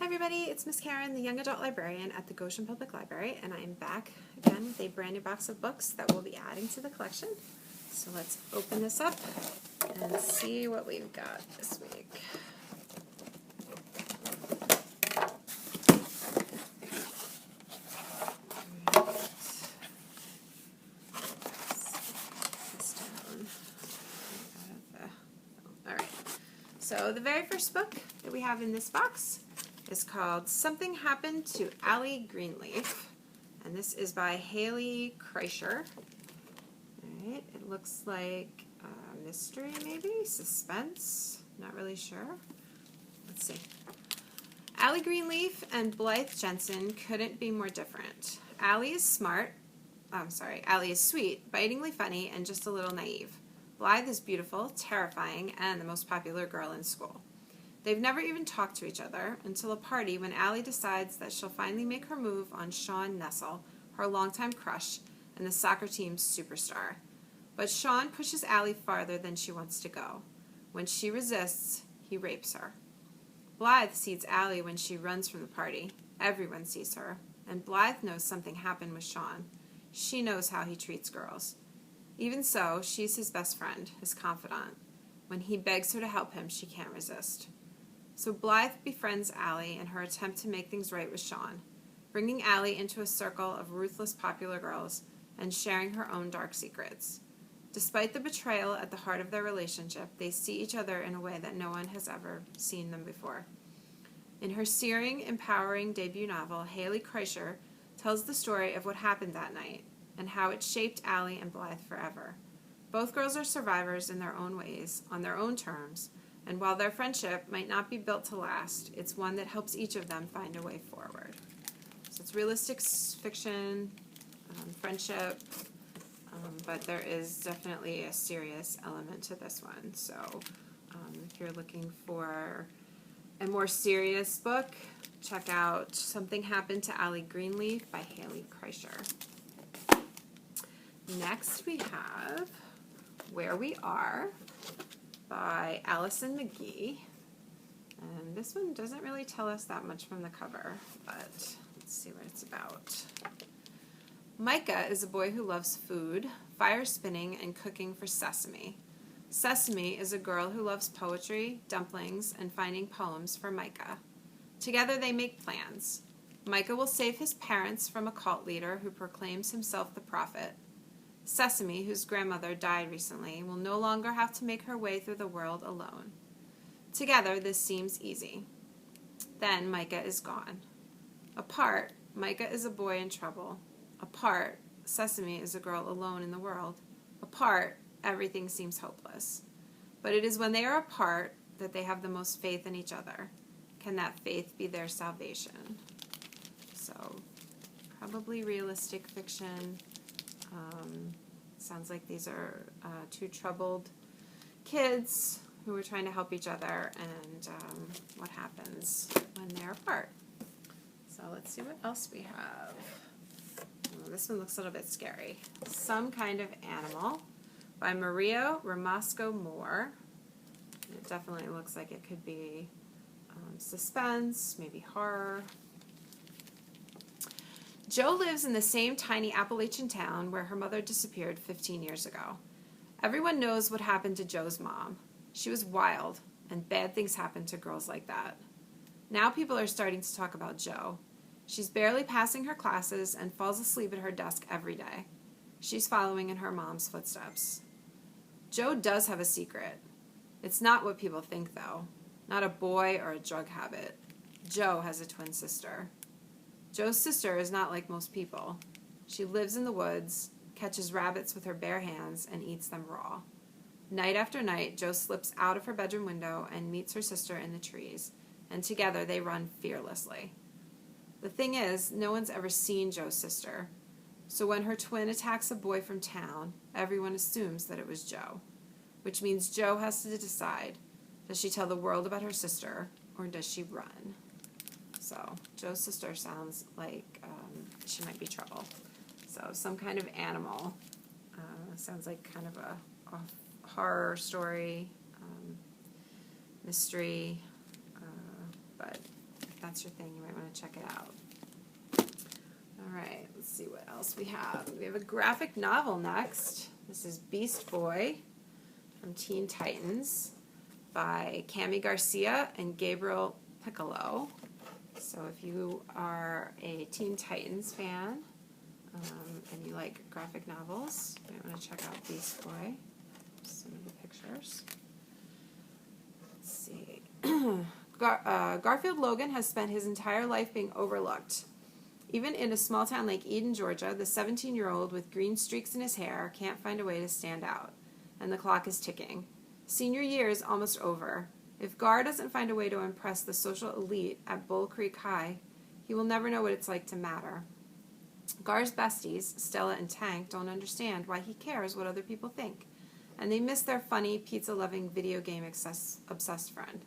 everybody, it's Miss Karen, the Young Adult Librarian at the Goshen Public Library, and I am back again with a brand new box of books that we'll be adding to the collection. So let's open this up and see what we've got this week. So the very first book that we have in this box is called Something Happened to Allie Greenleaf, and this is by Haley Kreischer. All right, it looks like a mystery, maybe suspense. Not really sure. Let's see. Allie Greenleaf and Blythe Jensen couldn't be more different. Allie is smart. Allie is sweet, bitingly funny, and just a little naive. Blythe is beautiful, terrifying, and the most popular girl in school. They've never even talked to each other until a party when Allie decides that she'll finally make her move on Sean Nessel, her longtime crush and the soccer team's superstar. But Sean pushes Allie farther than she wants to go. When she resists, he rapes her. Blythe sees Allie when she runs from the party. Everyone sees her, and Blythe knows something happened with Sean. She knows how he treats girls. Even so, she's his best friend, his confidant. When he begs her to help him, she can't resist. So Blythe befriends Allie in her attempt to make things right with Sean, bringing Allie into a circle of ruthless popular girls and sharing her own dark secrets. Despite the betrayal at the heart of their relationship, they see each other in a way that no one has ever seen them before. In her searing, empowering debut novel, Haley Kreischer tells the story of what happened that night and how it shaped Allie and Blythe forever. Both girls are survivors in their own ways, on their own terms, and while their friendship might not be built to last, it's one that helps each of them find a way forward. So it's realistic fiction, friendship, but there is definitely a serious element to this one. So if you're looking for a more serious book, check out Something Happened to Allie Greenleaf by Haley Kreischer. Next we have Where We Are by Allison McGee. And this one doesn't really tell us that much from the cover, but let's see what it's about. Micah is a boy who loves food, fire spinning, and cooking for Sesame. Sesame is a girl who loves poetry, dumplings, and finding poems for Micah. Together they make plans. Micah will save his parents from a cult leader who proclaims himself the prophet. Sesame, whose grandmother died recently, will no longer have to make her way through the world alone. Together, this seems easy. Then Micah is gone. Apart, Micah is a boy in trouble. Apart, Sesame is a girl alone in the world. Apart, everything seems hopeless. But it is when they are apart that they have the most faith in each other. Can that faith be their salvation? So, probably realistic fiction. Sounds like these are two troubled kids who are trying to help each other, and what happens when they're apart. So let's see what else we have. Oh, this one looks a little bit scary. Some Kind of Animal by Maria Ramasco Moore. It definitely looks like it could be suspense, maybe horror. Jo lives in the same tiny Appalachian town where her mother disappeared 15 years ago. Everyone knows what happened to Jo's mom. She was wild, and bad things happen to girls like that. Now people are starting to talk about Jo. She's barely passing her classes and falls asleep at her desk every day. She's following in her mom's footsteps. Jo does have a secret. It's not what people think, though. Not a boy or a drug habit. Jo has a twin sister. Jo's sister is not like most people. She lives in the woods, catches rabbits with her bare hands, and eats them raw. Night after night, Jo slips out of her bedroom window and meets her sister in the trees, and together they run fearlessly. The thing is, no one's ever seen Jo's sister, so when her twin attacks a boy from town, everyone assumes that it was Jo, which means Jo has to decide, does she tell the world about her sister, or does she run? So, Jo's sister sounds like she might be trouble. So, Some Kind of Animal. Sounds like kind of a horror story, mystery, but if that's that's your thing, you might want to check it out. All right, let's see what else we have. We have a graphic novel next. This is Beast Boy from Teen Titans by Cami Garcia and Gabriel Piccolo. So if you are a Teen Titans fan and you like graphic novels, you might want to check out Beast Boy. Some of the pictures. Let's see. Garfield Logan has spent his entire life being overlooked. Even in a small town like Eden, Georgia, the 17-year-old with green streaks in his hair can't find a way to stand out. And the clock is ticking. Senior year is almost over. If Gar doesn't find a way to impress the social elite at Bull Creek High, he will never know what it's like to matter. Gar's besties, Stella and Tank, don't understand why he cares what other people think, and they miss their funny, pizza-loving, video game obsessed friend.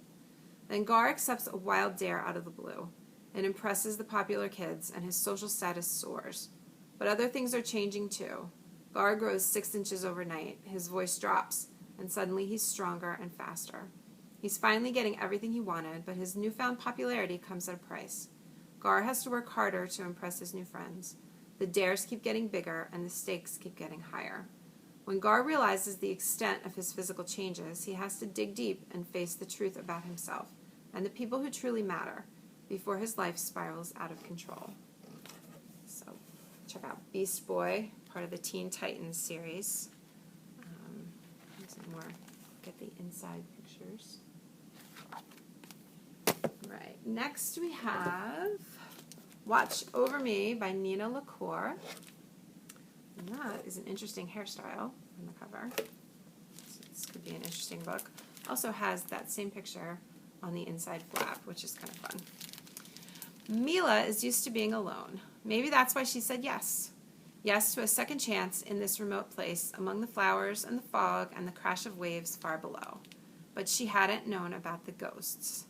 Then Gar accepts a wild dare out of the blue. It impresses the popular kids, and his social status soars. But other things are changing too. Gar grows 6 inches overnight, his voice drops, and suddenly he's stronger and faster. He's finally getting everything he wanted, but his newfound popularity comes at a price. Gar has to work harder to impress his new friends. The dares keep getting bigger, and the stakes keep getting higher. When Gar realizes the extent of his physical changes, he has to dig deep and face the truth about himself and the people who truly matter before his life spirals out of control. So check out Beast Boy, part of the Teen Titans series. Some more, get the inside pictures. Right, next we have Watch Over Me by Nina LaCour. And that is an interesting hairstyle on the cover. So this could be an interesting book. Also has that same picture on the inside flap, which is kind of fun. Mila is used to being alone. Maybe that's why she said yes. Yes to a second chance in this remote place among the flowers and the fog and the crash of waves far below. But she hadn't known about the ghosts.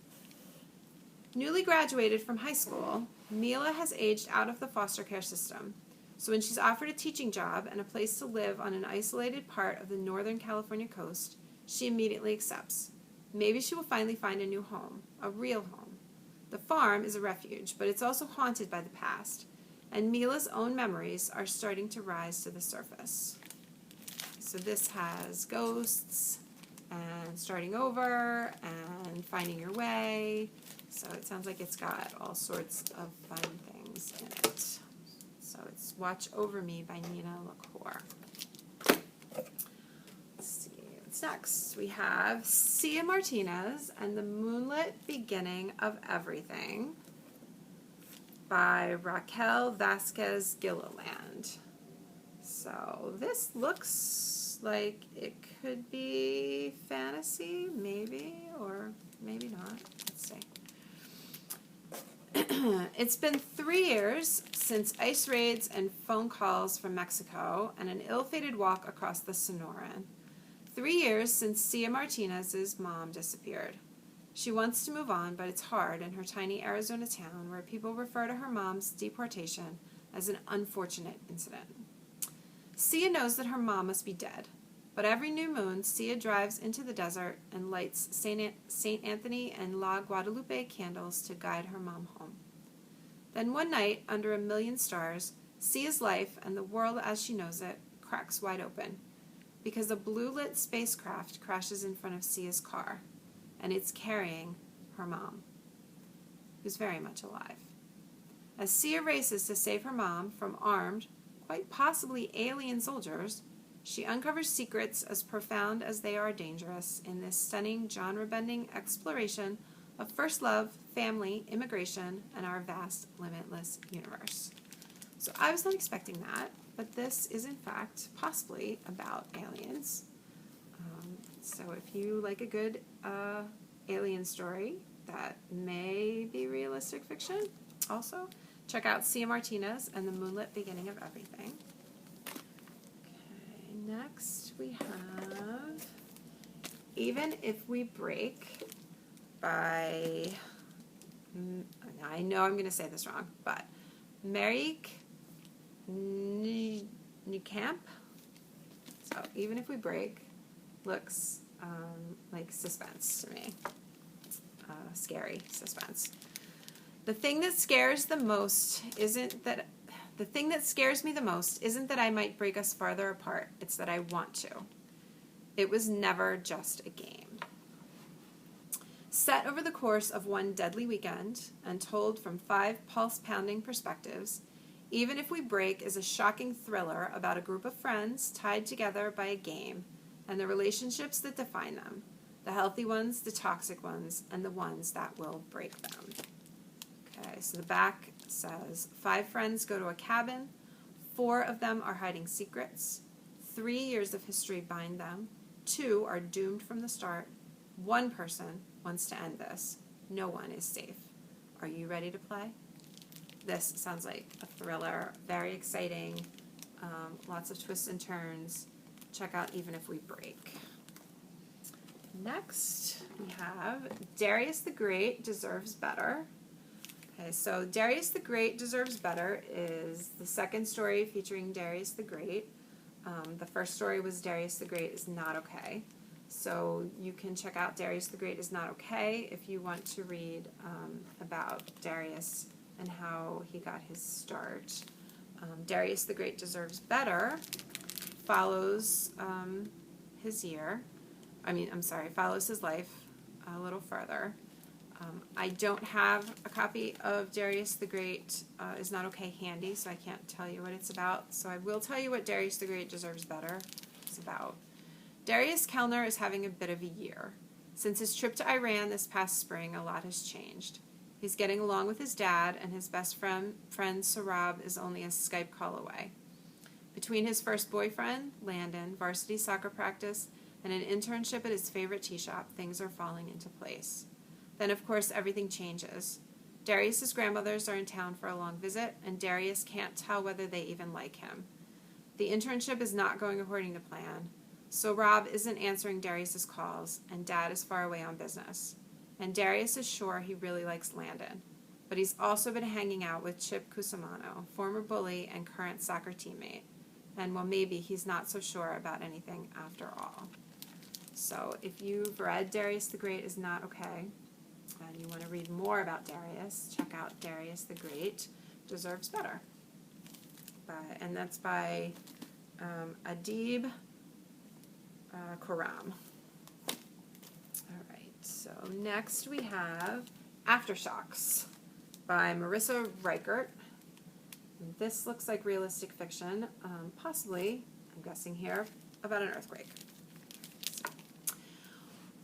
Newly graduated from high school, Mila has aged out of the foster care system. So when she's offered a teaching job and a place to live on an isolated part of the Northern California coast, she immediately accepts. Maybe she will finally find a new home, a real home. The farm is a refuge, but it's also haunted by the past, and Mila's own memories are starting to rise to the surface. So this has ghosts, and starting over, and finding your way. So it sounds like it's got all sorts of fun things in it. So it's Watch Over Me by Nina LaCour. Let's see what's next. We have Sia Martinez and the Moonlit Beginning of Everything by Raquel Vasquez Gilliland. So this looks like it could be fantasy, maybe, or maybe not. Let's see. It's been 3 years since ice raids and phone calls from Mexico and an ill-fated walk across the Sonoran. 3 years since Sia Martinez's mom disappeared. She wants to move on, but it's hard in her tiny Arizona town where people refer to her mom's deportation as an unfortunate incident. Sia knows that her mom must be dead, but every new moon, Sia drives into the desert and lights St. Anthony and La Guadalupe candles to guide her mom home. Then one night, under 1,000,000 stars, Sia's life and the world as she knows it cracks wide open because a blue-lit spacecraft crashes in front of Sia's car, and it's carrying her mom, who's very much alive. As Sia races to save her mom from armed, quite possibly alien soldiers, she uncovers secrets as profound as they are dangerous in this stunning, genre-bending exploration of first love, family, immigration, and our vast, limitless universe. So I was not expecting that, but this is in fact possibly about aliens. So if you like a good alien story that may be realistic fiction, also check out Sia Martinez and the Moonlit Beginning of Everything. Okay, next we have Even If We Break by, I know I'm going to say this wrong, but Marieke Nijkamp. So Even If We Break looks like suspense to me. Scary suspense. The thing that scares me the most isn't that I might break us farther apart. It's that I want to. It was never just a game. Set over the course of one deadly weekend and told from 5 pulse-pounding perspectives, Even If We Break is a shocking thriller about a group of friends tied together by a game and the relationships that define them, the healthy ones, the toxic ones, and the ones that will break them. Okay, so the back says, 5 friends go to a cabin. 4 of them are hiding secrets. 3 years of history bind them. 2 are doomed from the start. 1 person wants to end this. No one is safe. Are you ready to play? This sounds like a thriller, very exciting, lots of twists and turns. Check out Even If We Break. Next, we have Darius the Great Deserves Better. Okay, so Darius the Great Deserves Better is the second story featuring Darius the Great. The first story was Darius the Great Is Not Okay. So you can check out Darius the Great Is Not Okay if you want to read about Darius and how he got his start. Darius the Great Deserves Better follows follows his life a little further. I don't have a copy of Darius the Great Is Not Okay handy, so I can't tell you what it's about. So I will tell you what Darius the Great Deserves Better is about. Darius Kellner is having a bit of a year. Since his trip to Iran this past spring, a lot has changed. He's getting along with his dad, and his best friend Sarab is only a Skype call away. Between his first boyfriend, Landon, varsity soccer practice, and an internship at his favorite tea shop, things are falling into place. Then, of course, everything changes. Darius's grandmothers are in town for a long visit, and Darius can't tell whether they even like him. The internship is not going according to plan, so Rob isn't answering Darius's calls, and Dad is far away on business. And Darius is sure he really likes Landon, but he's also been hanging out with Chip Cusimano, former bully and current soccer teammate. And, well, maybe he's not so sure about anything after all. So if you've read Darius the Great Is Not Okay, and you want to read more about Darius, check out Darius the Great Deserves Better. And that's by Adib Khorram. All right, so next we have Aftershocks by Marissa Reichert. And this looks like realistic fiction, possibly, I'm guessing here, about an earthquake.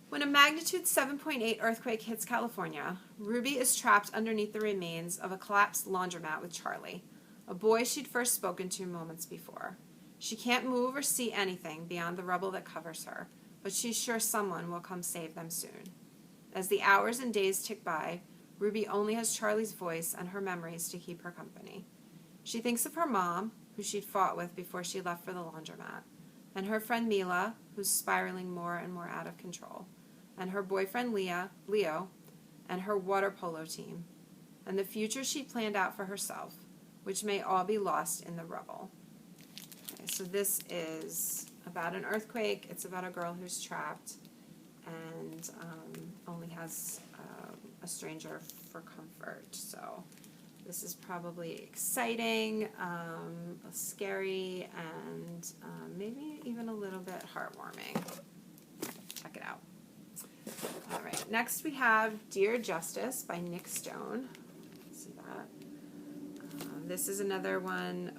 When a magnitude 7.8 earthquake hits California, Ruby is trapped underneath the remains of a collapsed laundromat with Charlie, a boy she'd first spoken to moments before. She can't move or see anything beyond the rubble that covers her, but she's sure someone will come save them soon. As the hours and days tick by, Ruby only has Charlie's voice and her memories to keep her company. She thinks of her mom, who she'd fought with before she left for the laundromat, and her friend Mila, who's spiraling more and more out of control, and her boyfriend Leo, and her water polo team, and the future she'd planned out for herself, which may all be lost in the rubble. Okay, so this is about an earthquake. It's about a girl who's trapped and only has a stranger for comfort. So this is probably exciting, scary, and maybe even a little bit heartwarming. Check it out. All right, next we have Dear Justice by Nick Stone. See that? This is another one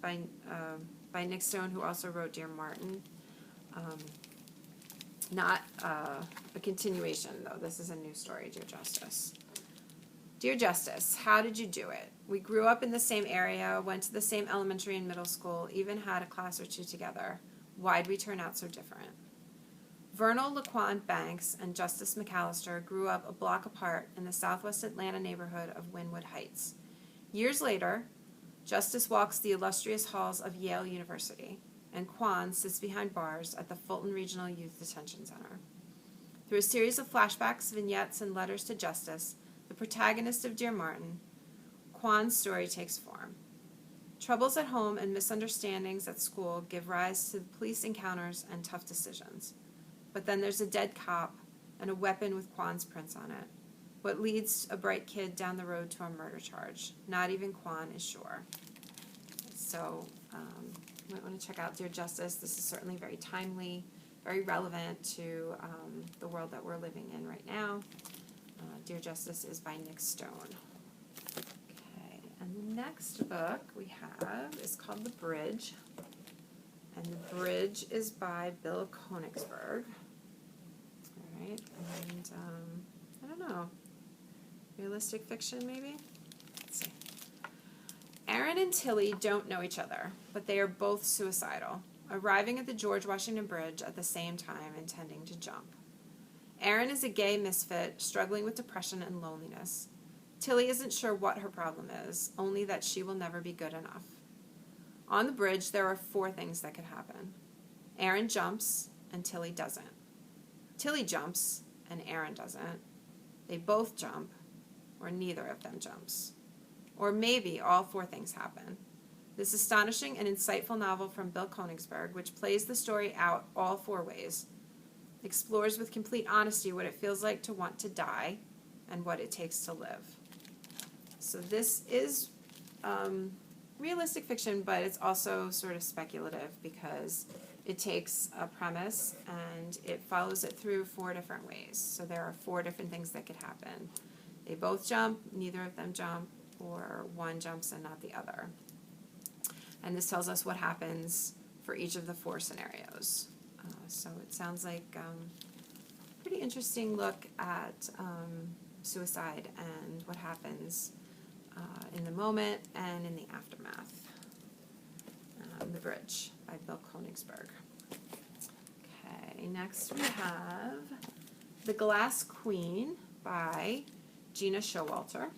by Nick Stone, who also wrote Dear Martin. Not a continuation, though. This is a new story, Dear Justice. Dear Justice, how did you do it? We grew up in the same area, went to the same elementary and middle school, even had a class or two together. Why'd we turn out so different? Vernal Laquan Banks and Justice McAllister grew up a block apart in the southwest Atlanta neighborhood of Wynwood Heights. Years later, Justice walks the illustrious halls of Yale University, and Quan sits behind bars at the Fulton Regional Youth Detention Center. Through a series of flashbacks, vignettes, and letters to Justice, the protagonist of Dear Martin, Quan's story takes form. Troubles at home and misunderstandings at school give rise to police encounters and tough decisions. But then there's a dead cop and a weapon with Quan's prints on it. What leads a bright kid down the road to a murder charge? Not even Quan is sure. So you might want to check out Dear Justice. This is certainly very timely, very relevant to the world that we're living in right now. Dear Justice is by Nick Stone. Okay, and the next book we have is called The Bridge. And The Bridge is by Bill Konigsberg. All right, and I don't know, realistic fiction maybe? Let's see. Aaron and Tilly don't know each other, but they are both suicidal, arriving at the George Washington Bridge at the same time, intending to jump. Aaron is a gay misfit, struggling with depression and loneliness. Tilly isn't sure what her problem is, only that she will never be good enough. On the bridge, there are 4 things that could happen. Aaron jumps, and Tilly doesn't. Tilly jumps, and Aaron doesn't. They both jump, or neither of them jumps. Or maybe all 4 things happen. This astonishing and insightful novel from Bill Konigsberg, which plays the story out all 4 ways, explores with complete honesty what it feels like to want to die and what it takes to live. So this is realistic fiction, but it's also sort of speculative because it takes a premise and it follows it through 4 different ways. So there are 4 different things that could happen. They both jump, neither of them jump, or one jumps and not the other. And this tells us what happens for each of the 4 scenarios. So it sounds like a pretty interesting look at suicide and what happens in the moment and in the aftermath. The Bridge by Bill Konigsberg. Okay, next we have The Glass Queen by Gina Showalter.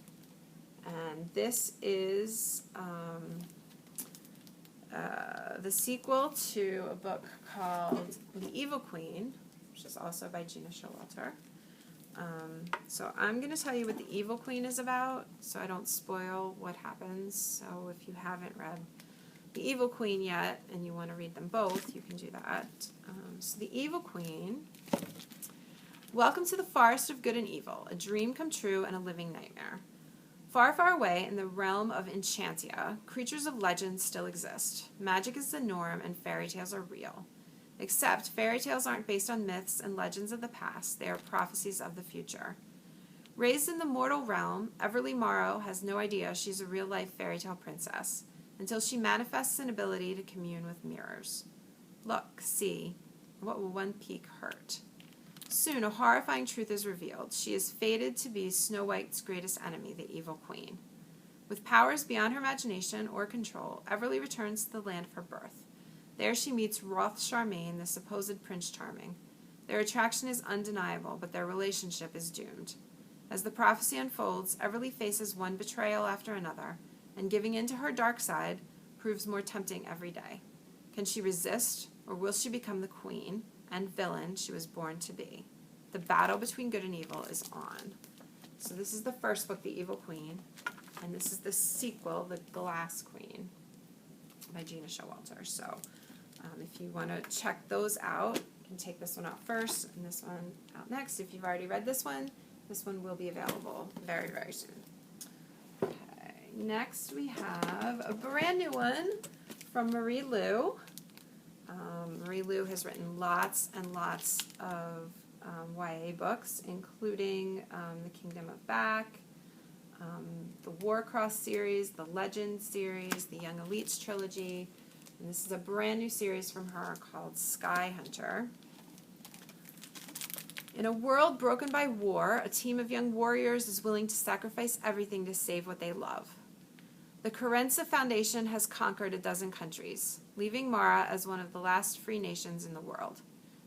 And this is the sequel to a book called The Evil Queen, which is also by Gina Showalter. So I'm going to tell you what The Evil Queen is about, so I don't spoil what happens. So if you haven't read The Evil Queen yet, and you want to read them both, you can do that. So The Evil Queen. Welcome to the forest of good and evil, a dream come true and a living nightmare. Far, far away in the realm of Enchantia, creatures of legend still exist. Magic is the norm and fairy tales are real. Except fairy tales aren't based on myths and legends of the past, they are prophecies of the future. Raised in the mortal realm, Everly Morrow has no idea she's a real-life fairy tale princess, until she manifests an ability to commune with mirrors. Look, see, what will one peek hurt? Soon, a horrifying truth is revealed. She is fated to be Snow White's greatest enemy, the Evil Queen. With powers beyond her imagination or control, Everly returns to the land of her birth. There she meets Roth Charmaine, the supposed Prince Charming. Their attraction is undeniable, but their relationship is doomed. As the prophecy unfolds, Everly faces one betrayal after another, and giving in to her dark side proves more tempting every day. Can she resist, or will she become the queen and villain she was born to be? The battle between good and evil is on. So this is the first book, The Evil Queen, and this is the sequel, The Glass Queen, by Gina Showalter. So if you want to check those out, you can take this one out first and this one out next. If you've already read this one will be available very, very soon. Okay, next we have a brand new one from Marie Lu. Marie Lu has written lots and lots of YA books, including The Kingdom of Back, the Warcross series, the Legend series, the Young Elites trilogy, and this is a brand new series from her called Sky Hunter. In a world broken by war, a team of young warriors is willing to sacrifice everything to save what they love. The Kerensa Foundation has conquered a dozen countries, leaving Mara as one of the last free nations in the world.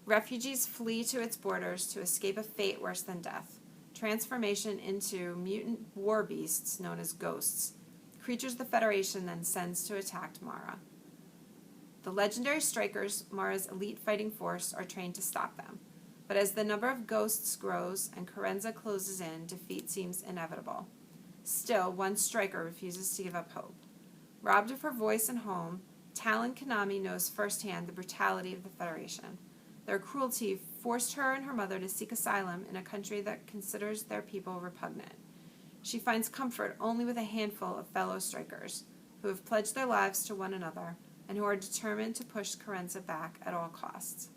Refugees flee to its borders to escape a fate worse than death, transformation into mutant war beasts known as ghosts, creatures the Federation then sends to attack Mara. The legendary strikers, Mara's elite fighting force, are trained to stop them. But as the number of ghosts grows and Kerensa closes in, defeat seems inevitable. Still, one striker refuses to give up hope. Robbed of her voice and home, Talon Kanami knows firsthand the brutality of the Federation. Their cruelty forced her and her mother to seek asylum in a country that considers their people repugnant. She finds comfort only with a handful of fellow strikers who have pledged their lives to one another and who are determined to push Carenza back at all costs.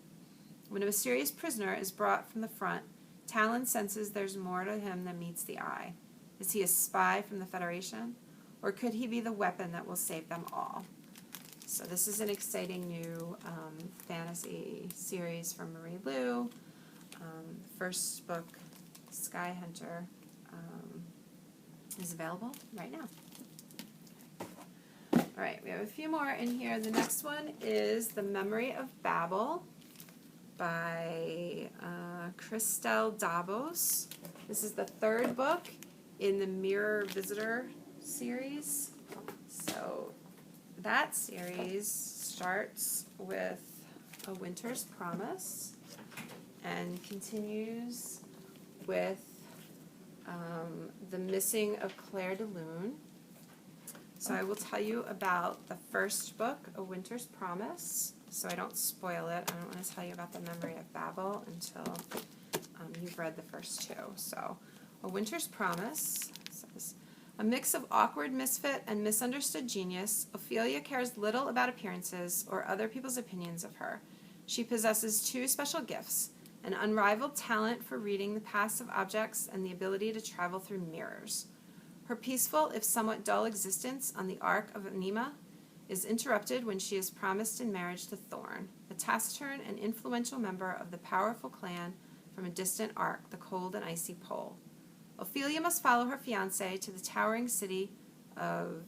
When a mysterious prisoner is brought from the front, Talon senses there's more to him than meets the eye. Is he a spy from the Federation? Or could he be the weapon that will save them all? So this is an exciting new fantasy series from Marie Lu. First book, Sky Hunter, is available right now. All right, we have a few more in here. The next one is The Memory of Babel by Christelle Dabos. This is the third book in the Mirror Visitor series. So that series starts with A Winter's Promise and continues with The Missing of Claire de Lune. So I will tell you about the first book, A Winter's Promise, so I don't spoil it. I don't want to tell you about The Memory of Babel until you've read the first two. So A Winter's Promise says, a mix of awkward misfit and misunderstood genius, Ophelia cares little about appearances or other people's opinions of her. She possesses two special gifts, an unrivaled talent for reading the past of objects and the ability to travel through mirrors. Her peaceful, if somewhat dull existence on the Ark of Anima is interrupted when she is promised in marriage to Thorn, a taciturn and influential member of the powerful clan from a distant Ark, the cold and icy pole. Ophelia must follow her fiancé to the towering city of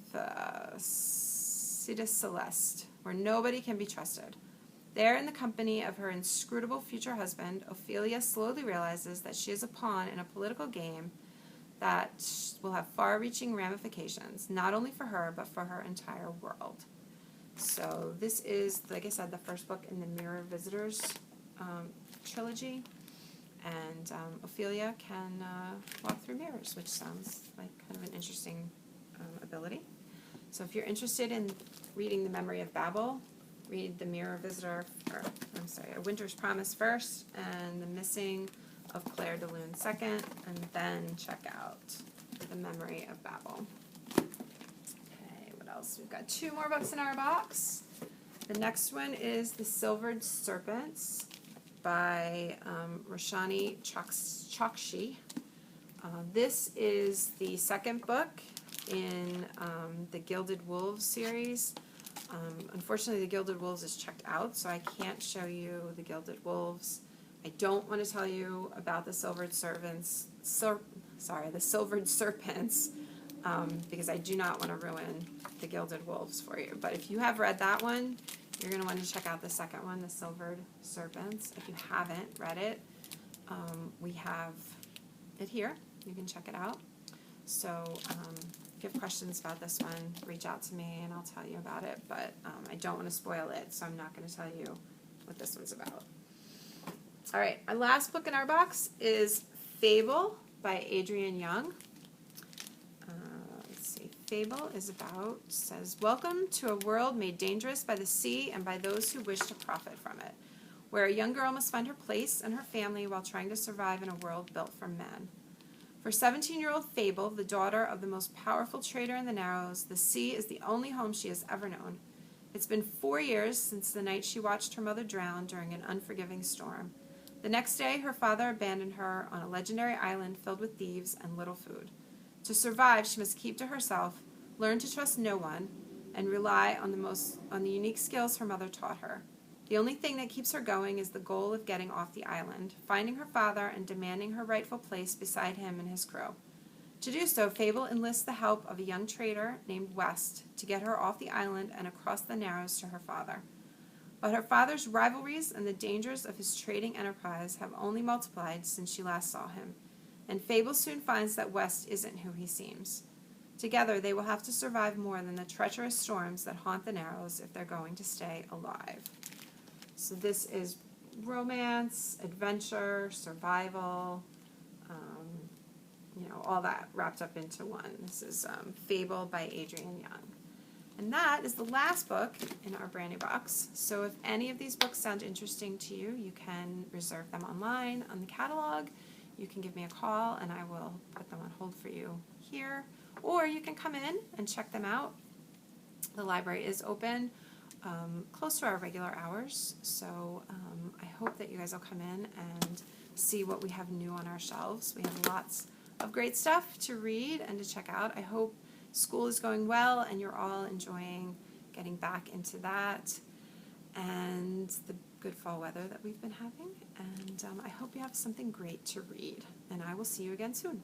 Cité Celeste, where nobody can be trusted. There, in the company of her inscrutable future husband, Ophelia slowly realizes that she is a pawn in a political game that will have far-reaching ramifications, not only for her, but for her entire world. So this is, like I said, the first book in the Mirror Visitors trilogy. And Ophelia can walk through mirrors, which sounds like kind of an interesting ability. So if you're interested in reading The Memory of Babel, read The Mirror Visitor, A Winter's Promise first, and The Missing of Claire de Lune second, and then check out The Memory of Babel. Okay, what else? We've got two more books in our box. The next one is The Silvered Serpents by Roshani Chokshi. This is the second book in the Gilded Wolves series. Unfortunately, the Gilded Wolves is checked out, so I can't show you the Gilded Wolves. I don't want to tell you about the Silvered Serpents, the Silvered Serpents, because I do not want to ruin the Gilded Wolves for you. But if you have read that one, you're going to want to check out the second one, The Silvered Serpents. If you haven't read it, we have it here. You can check it out. So if you have questions about this one, reach out to me and I'll tell you about it. But I don't want to spoil it, so I'm not going to tell you what this one's about. All right, our last book in our box is Fable by Adrienne Young. Let's see, Fable is about, says, welcome to a world made dangerous by the sea and by those who wish to profit from it, where a young girl must find her place and her family while trying to survive in a world built for men. For 17-year-old Fable, the daughter of the most powerful trader in the Narrows, the sea is the only home she has ever known. It's been 4 years since the night she watched her mother drown during an unforgiving storm. The next day, her father abandoned her on a legendary island filled with thieves and little food. To survive, she must keep to herself, learn to trust no one, and rely on the unique skills her mother taught her. The only thing that keeps her going is the goal of getting off the island, finding her father, and demanding her rightful place beside him and his crew. To do so, Fable enlists the help of a young trader named West to get her off the island and across the Narrows to her father. But her father's rivalries and the dangers of his trading enterprise have only multiplied since she last saw him, and Fable soon finds that West isn't who he seems. Together, they will have to survive more than the treacherous storms that haunt the Narrows if they're going to stay alive. So this is romance, adventure, survival, all that wrapped up into one. This is Fable by Adrienne Young. And that is the last book in our brand new box. So if any of these books sound interesting to you, you can reserve them online on the catalog. You can give me a call and I will put them on hold for you here. Or you can come in and check them out. The library is open close to our regular hours, so I hope that you guys will come in and see what we have new on our shelves. We have lots of great stuff to read and to check out. I hope school is going well and you're all enjoying getting back into that and the good fall weather that we've been having. And I hope you have something great to read. And I will see you again soon.